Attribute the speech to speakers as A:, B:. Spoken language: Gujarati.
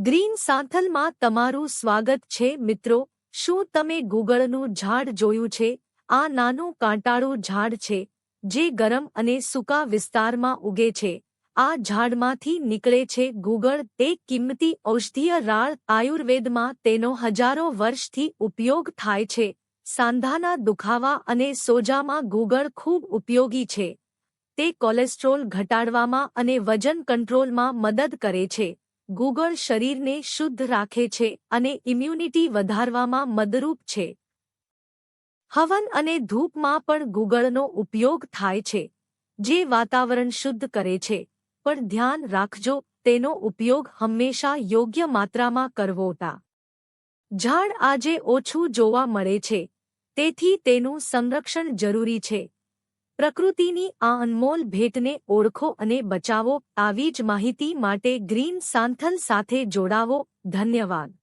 A: ગ્રીન સાથલમાં તમારું સ્વાગત છે મિત્રો. શું તમે ગુગળનું ઝાડ જોયું છે? આ નાનું કાંટાળું ઝાડ છે જે ગરમ અને સૂકા વિસ્તારમાં ઉગે છે. આ ઝાડમાંથી નીકળે છે ગુગળ, એક કિંમતી ઔષધીય રાળ. આયુર્વેદમાં તેનો હજારો વર્ષથી ઉપયોગ થાય છે. સાંધાના દુખાવા અને સોજામાં ગુગળ ખૂબ ઉપયોગી છે. તે કોલેસ્ટ્રોલ ઘટાડવામાં અને વજન કંટ્રોલમાં મદદ કરે છે. ગુગળ શરીરને શુદ્ધ રાખે છે અને ઇમ્યુનિટી વધારવામાં મદદરૂપ છે. હવન અને ધૂપમાં પણ ગુગળનો ઉપયોગ થાય છે, જે વાતાવરણ શુદ્ધ કરે છે. પણ ધ્યાન રાખજો, તેનો ઉપયોગ હંમેશા યોગ્ય માત્રામાં કરવો. ઝાડ આજે ઓછું જોવા મળે છે, તેથી તેનું સંરક્ષણ જરૂરી છે. પ્રકૃતિની આ અનમોલ ભેટને ઓળખો અને બચાવો. આવી જ માહિતી માટે ગ્રીન સાથલ સાથે જોડાવો. ધન્યવાદ.